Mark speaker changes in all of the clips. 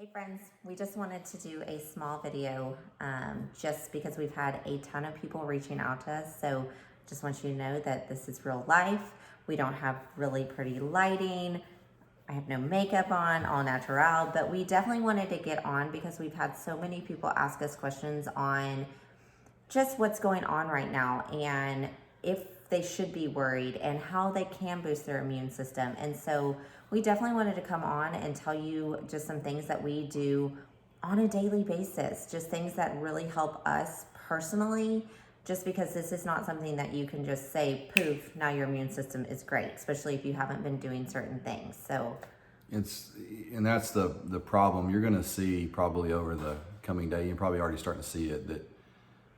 Speaker 1: Hey friends, we just wanted to do a small video just because we've had a ton of people reaching out to us. So just want you to know that this is real life. We don't have really pretty lighting. I have no makeup on, all natural, but we definitely wanted to get on because we've had so many people ask us questions on just what's going on right now and if they should be worried and how they can boost their immune system. And so we definitely wanted to come on and tell you just some things that we do on a daily basis, just things that really help us personally, just because this is not something that you can just say, poof, now your immune system is great, especially if you haven't been doing certain things. So
Speaker 2: that's the problem. You're going to see probably over the coming day, you're probably already starting to see it, that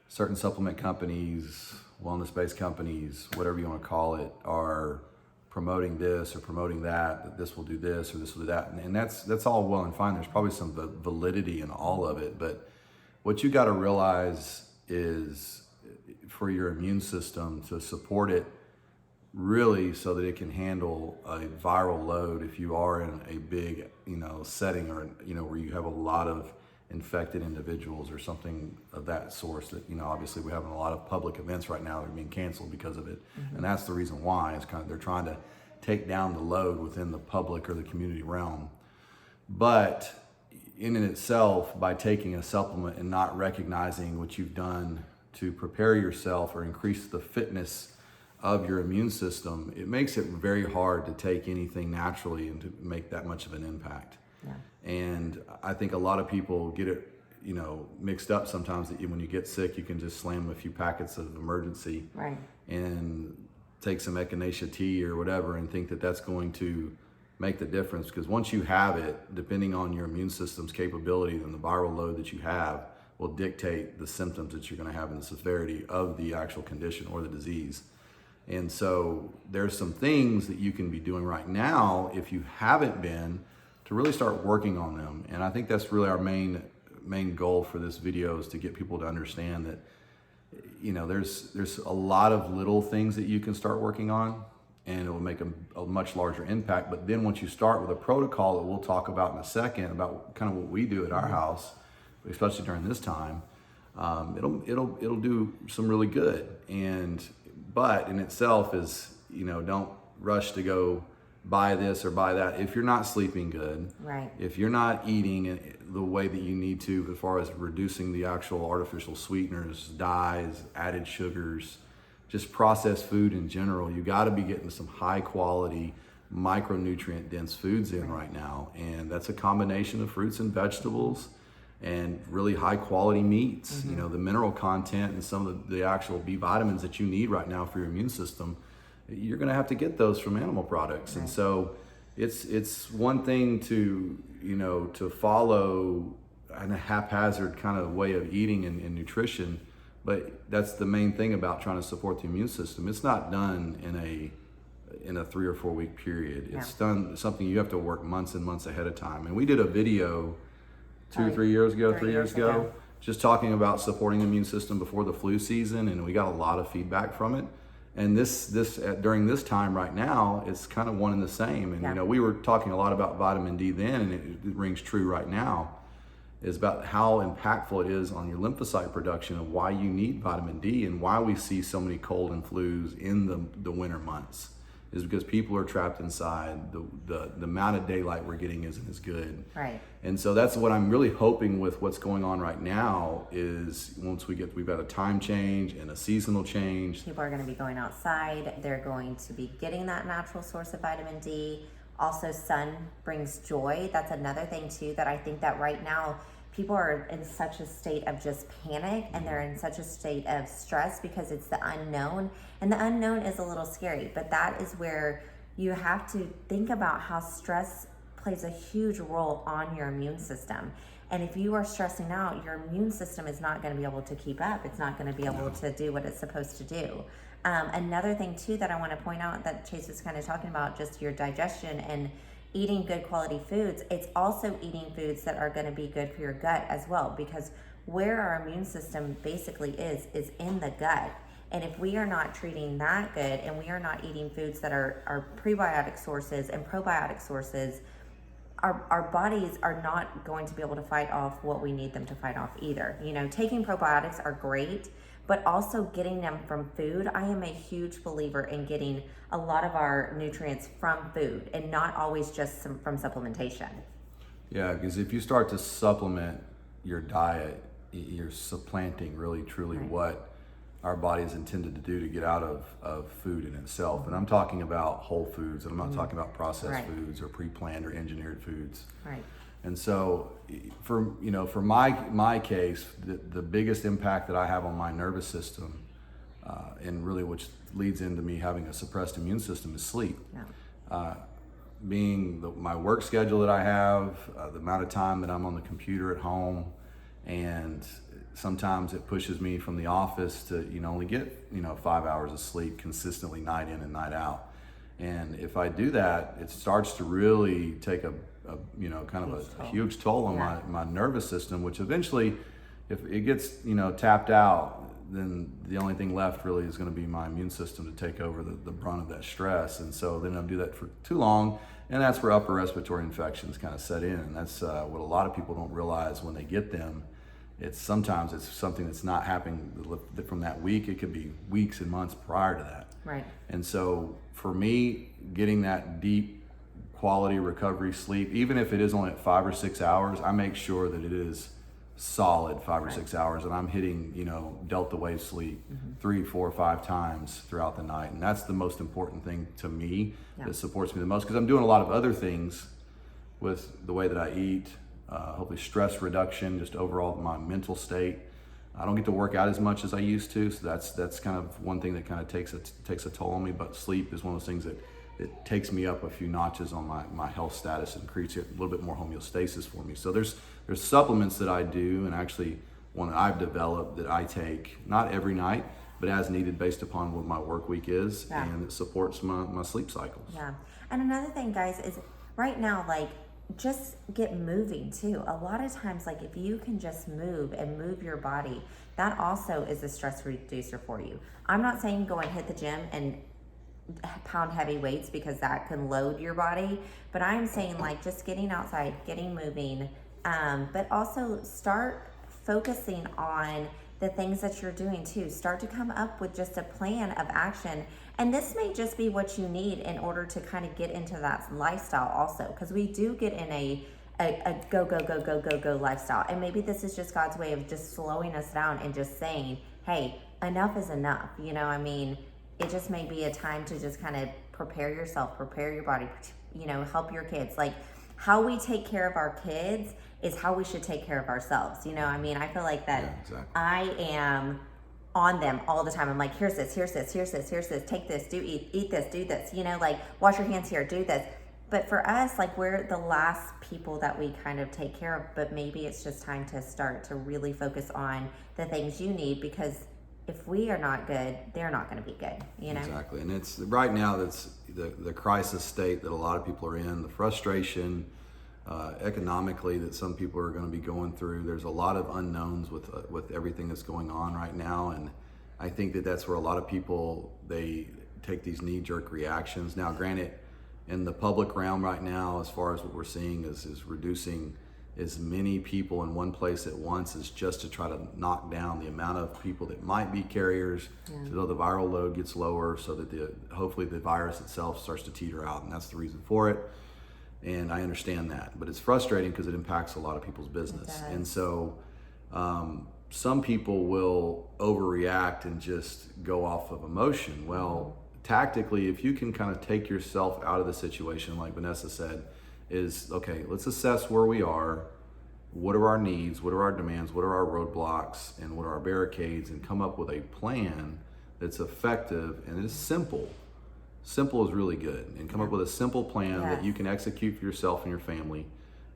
Speaker 2: certain supplement companies, wellness-based companies, whatever you want to call it, are promoting this or promoting that this will do this or this will do that. And that's all well and fine. There's probably some validity in all of it. But what you got to realize is for your immune system to support it really so that it can handle a viral load if you are in a big, setting or, where you have a lot of infected individuals or something of that source that, obviously we're having a lot of public events right now that are being canceled because of it. Mm-hmm. And that's the reason why is they're trying to take down the load within the public or the community realm. But in itself, by taking a supplement and not recognizing what you've done to prepare yourself or increase the fitness of your immune system, it makes it very hard to take anything naturally and to make that much of an impact. Yeah. And I think a lot of people get it, mixed up sometimes that when you get sick, you can just slam a few packets of emergency
Speaker 1: right.
Speaker 2: and take some echinacea tea or whatever and think that that's going to make the difference. Because once you have it, depending on your immune system's capability and the viral load that you have will dictate the symptoms that you're going to have and the severity of the actual condition or the disease. And so there's some things that you can be doing right now if you haven't been, to really start working on them. And I think that's really our main goal for this video, is to get people to understand that, there's a lot of little things that you can start working on and it will make a much larger impact. But then once you start with a protocol that we'll talk about in a second, about kind of what we do at our house, especially during this time, it'll do some really good. But in itself is, don't rush to go buy this or buy that if you're not sleeping good,
Speaker 1: right?
Speaker 2: If you're not eating the way that you need to, as far as reducing the actual artificial sweeteners, dyes, added sugars, just processed food in general, you got to be getting some high quality micronutrient dense foods in right now. And that's a combination of fruits and vegetables and really high quality meats. Mm-hmm. The mineral content and some of the actual B vitamins that you need right now for your immune system, you're going to have to get those from animal products. Right. And so it's one thing to, to follow a haphazard kind of way of eating and nutrition, but that's the main thing about trying to support the immune system. It's not done in a 3 or 4 week period. It's done something you have to work months and months ahead of time. And we did a video 3 years ago, just talking about supporting the immune system before the flu season, and we got a lot of feedback from it. And this during this time right now, it's kind of one and the same. And we were talking a lot about vitamin D then, and it rings true right now, is about how impactful it is on your lymphocyte production and why you need vitamin D and why we see so many cold and flus in the winter months. Is because people are trapped inside. The amount of daylight we're getting isn't as good.
Speaker 1: Right.
Speaker 2: And so that's what I'm really hoping with what's going on right now is once we've got a time change and a seasonal change.
Speaker 1: People are going to be going outside. They're going to be getting that natural source of vitamin D. Also, sun brings joy. That's another thing too, that I think that right now people are in such a state of just panic and they're in such a state of stress because it's the unknown, and the unknown is a little scary, but that is where you have to think about how stress plays a huge role on your immune system. And if you are stressing out, your immune system is not going to be able to keep up. It's not going to be able to do what it's supposed to do. Another thing too that I want to point out that Chase was kind of talking about, just your digestion and eating good quality foods, it's also eating foods that are going to be good for your gut as well, because where our immune system basically is in the gut. And if we are not treating that good and we are not eating foods that are prebiotic sources and probiotic sources, our bodies are not going to be able to fight off what we need them to fight off either. You know, taking probiotics are great, but also getting them from food. I am a huge believer in getting a lot of our nutrients from food and not always just from supplementation.
Speaker 2: Yeah, because if you start to supplement your diet, you're supplanting really truly what our body is intended to do to get out of food in itself. And I'm talking about whole foods, and I'm not talking about processed foods or pre-planned or engineered foods.
Speaker 1: Right.
Speaker 2: And so for my case, the biggest impact that I have on my nervous system, and really which leads into me having a suppressed immune system, is sleep.
Speaker 1: Yeah.
Speaker 2: Being my work schedule that I have, the amount of time that I'm on the computer at home, and sometimes it pushes me from the office to only get 5 hours of sleep consistently, night in and night out. And if I do that, it starts to really take a huge toll on my nervous system, which eventually, if it gets tapped out, then the only thing left really is going to be my immune system to take over the brunt of that stress. And so then I'll do that for too long, and that's where upper respiratory infections kind of set in. And that's what a lot of people don't realize when they get them. Sometimes it's something that's not happening from that week. It could be weeks and months prior to that.
Speaker 1: Right.
Speaker 2: And so for me, getting that deep quality recovery sleep, even if it is only at 5 or 6 hours, I make sure that it is solid 5 or 6 hours, and I'm hitting delta wave sleep 3, 4, 5 times throughout the night. And that's the most important thing to me that supports me the most, because I'm doing a lot of other things with the way that I eat, hopefully stress reduction, just overall my mental state. I don't get to work out as much as I used to, so that's kind of one thing that kind of takes a toll on me. But sleep is one of those things that it takes me up a few notches on my health status and creates a little bit more homeostasis for me. So there's supplements that I do, and actually one that I've developed that I take not every night, but as needed based upon what my work week is, and it supports my sleep cycles.
Speaker 1: Yeah. And another thing, guys, is right now, like, just get moving too. A lot of times, like, if you can just move your body, that also is a stress reducer for you. I'm not saying go and hit the gym and pound heavy weights, because that can load your body, but I'm saying, like, just getting outside, getting moving, but also start focusing on the things that you're doing too. Start to come up with just a plan of action. And this may just be what you need in order to kind of get into that lifestyle also, because we do get in a go lifestyle. And maybe this is just God's way of just slowing us down and just saying, hey, enough is enough. I mean, it just may be a time to just kind of prepare yourself, prepare your body, help your kids. Like, how we take care of our kids is how we should take care of ourselves. I mean, I feel like that I am on them all the time. I'm like, here's this, take this, eat this, do this, like, wash your hands here, do this. But for us, like, we're the last people that we kind of take care of, but maybe it's just time to start to really focus on the things you need, because if we are not good, they're not going to be good,
Speaker 2: Exactly. And it's right now, that's the crisis state that a lot of people are in, the frustration economically that some people are going to be going through. There's a lot of unknowns with everything that's going on right now. And I think that's where a lot of people, they take these knee-jerk reactions. Now, granted, in the public realm right now, as far as what we're seeing is reducing as many people in one place at once, is just to try to knock down the amount of people that might be carriers, so the viral load gets lower, so that hopefully the virus itself starts to teeter out, and that's the reason for it. And I understand that, but it's frustrating because it impacts a lot of people's business. And so some people will overreact and just go off of emotion. Well, tactically, if you can kind of take yourself out of the situation, like Vanessa said, is, okay, let's assess where we are, what are our needs, what are our demands, what are our roadblocks, and what are our barricades, and come up with a plan that's effective and is simple. Simple is really good, and come up with a simple plan that you can execute for yourself and your family.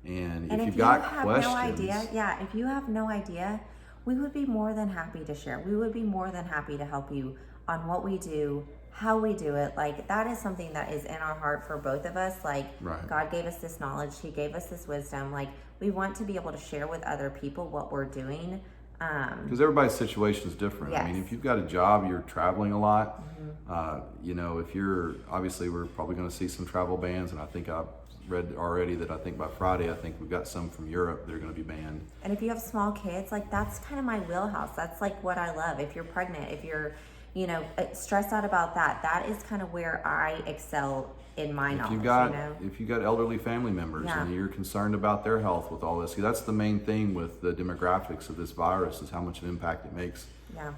Speaker 2: And if you've got questions,
Speaker 1: if you have no idea, we would be more than happy to share. We would be more than happy to help you on what we do, how we do it. Like, that is something that is in our heart for both of us. Like, God gave us this knowledge, He gave us this wisdom. Like, we want to be able to share with other people what we're doing,
Speaker 2: Because everybody's situation is different. I mean,
Speaker 1: Yes.
Speaker 2: if you've got a job, you're traveling a lot. If you're, obviously we're probably going to see some travel bans, and I think I've read already that I think by Friday, I think we've got some from Europe that are going to be banned.
Speaker 1: And if you have small kids, like that's kind of my wheelhouse. That's like what I love. If you're pregnant, if you're, stressed out about that, that is kind of where I excel in my knowledge.
Speaker 2: If you got elderly family members and you're concerned about their health with all this, that's the main thing with the demographics of this virus is how much of an impact it makes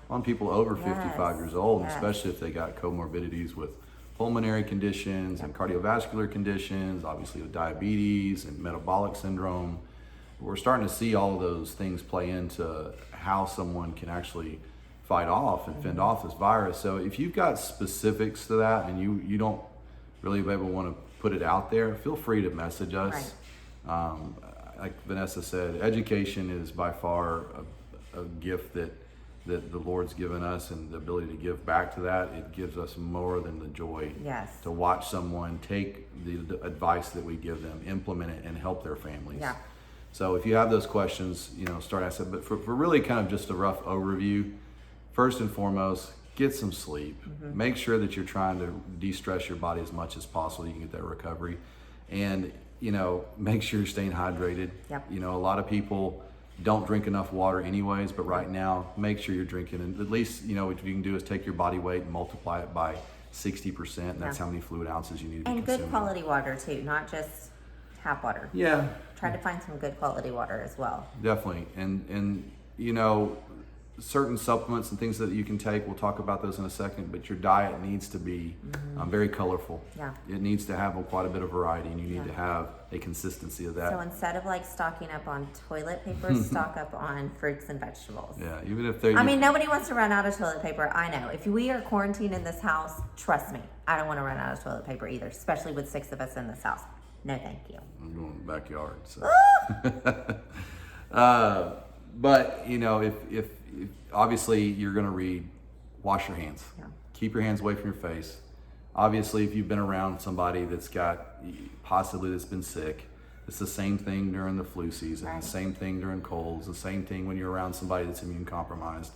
Speaker 2: on people over 55 years old, and especially if they got comorbidities with pulmonary conditions and cardiovascular conditions, obviously with diabetes and metabolic syndrome. We're starting to see all of those things play into how someone can actually fight off and fend off this virus. So if you've got specifics to that and you don't really ever want to put it out there, feel free to message us. Right. Like Vanessa said, education is by far a gift that the Lord's given us, and the ability to give back to that, it gives us more than the joy to watch someone take the advice that we give them, implement it, and help their families. Yeah. So if you have those questions, start asking. But for really kind of just a rough overview, first and foremost, get some sleep. Make sure that you're trying to de-stress your body as much as possible. You can get that recovery. And, make sure you're staying hydrated. Yep. A lot of people don't drink enough water anyways, but right now, make sure you're drinking. And at least, what you can do is take your body weight and multiply it by 60%. And that's how many fluid ounces you need to be consuming. And
Speaker 1: good quality water too, not just tap water.
Speaker 2: Yeah.
Speaker 1: Try to find some good quality water as well.
Speaker 2: Definitely. And certain supplements and things that you can take, we'll talk about those in a second, but your diet needs to be very colorful. Yeah. It needs to have quite a bit of variety, and you need to have a consistency of that.
Speaker 1: So instead of stocking up on toilet paper, stock up on fruits and vegetables.
Speaker 2: Yeah, even if
Speaker 1: nobody wants to run out of toilet paper. I know. If we are quarantined in this house, trust me, I don't want to run out of toilet paper either, especially with 6 of us in this house. No, thank you.
Speaker 2: I'm going to the backyard. So. But if obviously you're going to read, wash your hands. Yeah. Keep your hands away from your face. Obviously, if you've been around somebody that's been sick, it's the same thing during the flu season, the same thing during colds, the same thing when you're around somebody that's immune compromised.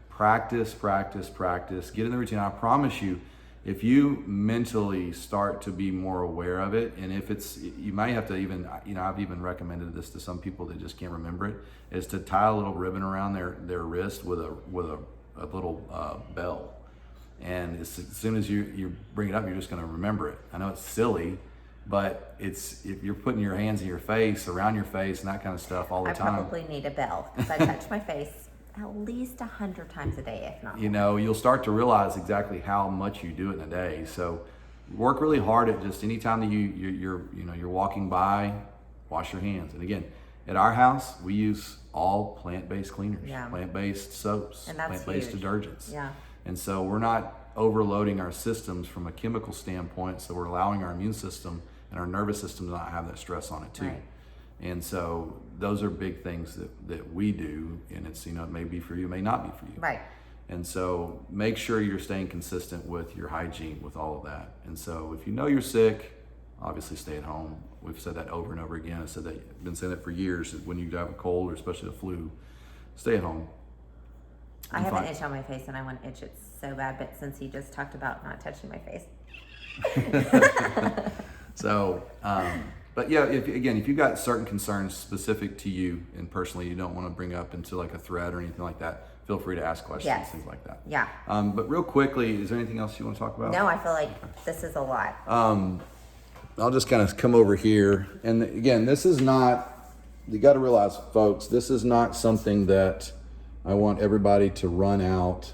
Speaker 2: Practice, practice, practice. Get in the routine. I promise you, if you mentally start to be more aware of it, and if you might have to even, I've even recommended this to some people that just can't remember it, is to tie a little ribbon around their wrist with a little bell. And as soon as you bring it up, you're just going to remember it. I know it's silly, but if you're putting your hands in your face, around your face, and that kind of stuff all the time.
Speaker 1: I probably need a bell because I touch my face at least 100 times a day, if not
Speaker 2: more. You'll start to realize exactly how much you do it in a day. So work really hard at just anytime that you're walking by, wash your hands. And again, at our house, we use all plant-based cleaners, plant-based soaps, plant-based detergents. Yeah. And so we're not overloading our systems from a chemical standpoint. So we're allowing our immune system and our nervous system to not have that stress on it too. Right. And so those are big things that we do, and it's, it may be for you, it may not be for you. Right. And so make sure you're staying consistent with your hygiene, with all of that. And so if you're sick, obviously stay at home. We've said that over and over again. Been saying that for years, that when you have a cold or especially the flu, stay at home.
Speaker 1: I have an itch on my face and I want to itch it so bad, but since he just talked about not touching my face.
Speaker 2: So, but yeah, if you've got certain concerns specific to you and personally you don't want to bring up into like a thread or anything like that, feel free to ask questions, things like that. Yeah. But real quickly, is there anything else you want to talk about?
Speaker 1: No, I feel like this is a lot.
Speaker 2: I'll just kind of come over here. And again, this is not, you got to realize, folks, this is not something that I want everybody to run out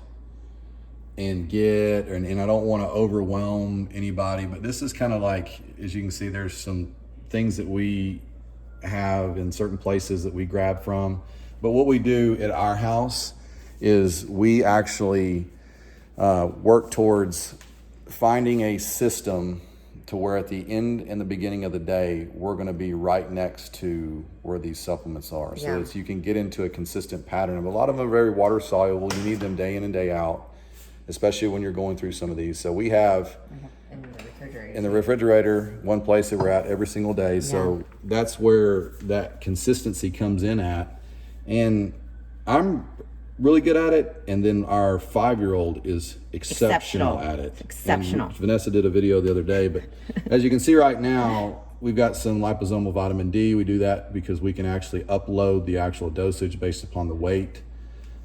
Speaker 2: and get, and I don't want to overwhelm anybody, but this is kind of like, as you can see, there's some things that we have in certain places that we grab from. But what we do at our house is we actually work towards finding a system to where at the end and the beginning of the day, we're going to be right next to where these supplements are. So that you can get into a consistent pattern. A lot of them are very water soluble. You need them day in and day out, especially when you're going through some of these. So we have in the refrigerator, one place that we're at every single day. So that's where that consistency comes in at. And I'm really good at it, and then our 5-year-old is exceptional at it.
Speaker 1: Exceptional.
Speaker 2: And Vanessa did a video the other day, but as you can see right now, we've got some liposomal vitamin D. We do that because we can actually upload the actual dosage based upon the weight.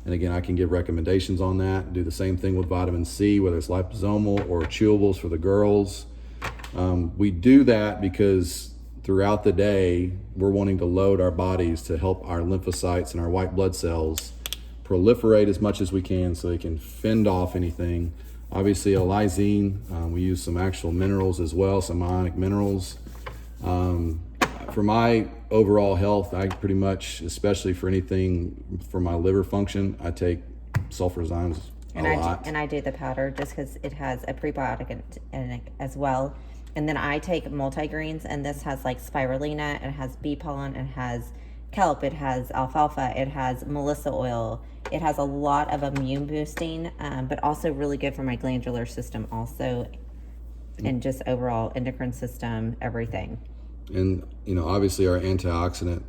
Speaker 2: And again, I can give recommendations on that. Do the same thing with vitamin C, whether it's liposomal or chewables for the girls. We do that because throughout the day, we're wanting to load our bodies to help our lymphocytes and our white blood cells proliferate as much as we can so they can fend off anything. Obviously, a lysine, we use some actual minerals as well, some ionic minerals. For my overall health, I pretty much, especially for anything for my liver function, I take sulfurzymes a lot.
Speaker 1: And I do the powder just because it has a prebiotic in it as well. And then I take multigreens, and this has like spirulina, it has bee pollen, it has kelp, it has alfalfa, it has melissa oil. It has a lot of immune boosting, but also really good for my glandular system also, and just overall endocrine system, everything.
Speaker 2: And, obviously our antioxidant,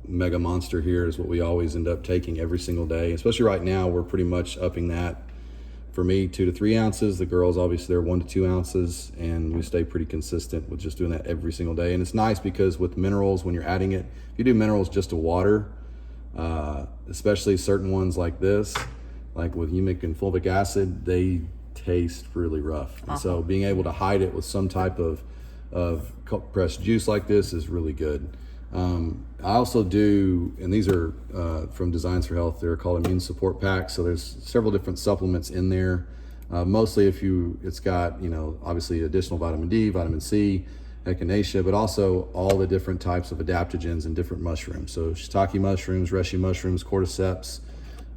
Speaker 2: mega monster here is what we always end up taking every single day. Especially right now, we're pretty much upping that. For me, 2 to 3 ounces. The girls, obviously, they're 1 to 2 ounces, and we stay pretty consistent with just doing that every single day. And it's nice because with minerals, when you're adding it, if you do minerals just to water, especially certain ones like this, like with humic and fulvic acid, they taste really rough. And so being able to hide it with some type of pressed juice like this is really good. I also do, and these are from Designs for Health, they're called immune support packs. So there's several different supplements in there. Mostly it's got, obviously additional vitamin D, vitamin C, echinacea, but also all the different types of adaptogens and different mushrooms. So shiitake mushrooms, reishi mushrooms, cordyceps,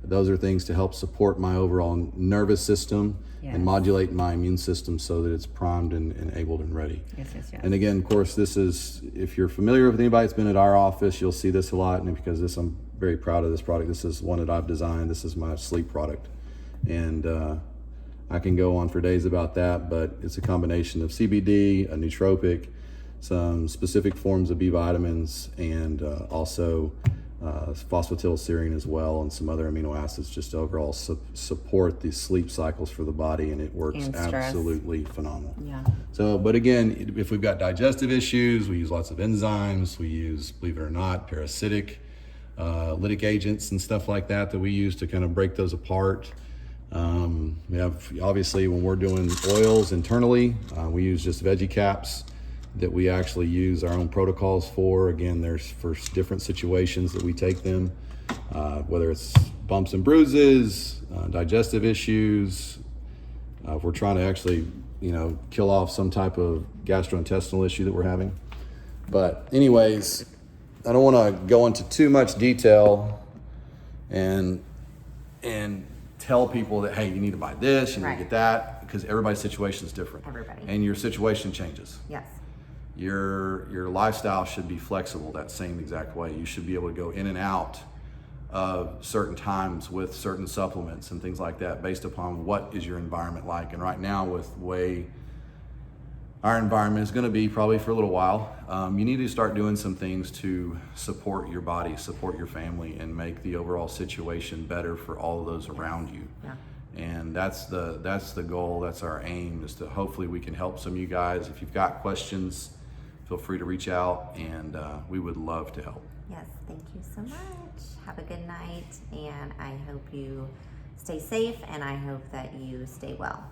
Speaker 2: those are things to help support my overall nervous system and modulate my immune system so that it's primed and able and ready.
Speaker 1: Yes.
Speaker 2: And again, of course, this is, if you're familiar with anybody that's been at our office, you'll see this a lot. And because I'm very proud of this product. This is one that I've designed. This is my sleep product. And I can go on for days about that, but it's a combination of CBD, a nootropic, some specific forms of B vitamins, and also phosphatidylserine as well, and some other amino acids just to overall support the sleep cycles for the body, and it works absolutely phenomenal.
Speaker 1: Yeah.
Speaker 2: So, but again, if we've got digestive issues, we use lots of enzymes. We use, believe it or not, parasitic lytic agents and stuff like that we use to kind of break those apart. We have, obviously, when we're doing oils internally, we use just veggie caps that we actually use our own protocols for. Again, there's for different situations that we take them, whether it's bumps and bruises, digestive issues, if we're trying to actually, kill off some type of gastrointestinal issue that we're having. But anyways, I don't want to go into too much detail and tell people that, hey, you need to buy this, you need to get that, because everybody's situation is different. And your situation changes.
Speaker 1: Yes.
Speaker 2: Your lifestyle should be flexible that same exact way. You should be able to go in and out of certain times with certain supplements and things like that based upon what is your environment like. And right now, with the way our environment is going to be probably for a little while, you need to start doing some things to support your body, support your family, and make the overall situation better for all of those around you.
Speaker 1: Yeah.
Speaker 2: And that's the goal, that's our aim, is to hopefully we can help some of you guys. If you've got questions, feel free to reach out, and we would love to help.
Speaker 1: Yes, thank you so much. Have a good night, and I hope you stay safe, and I hope that you stay well.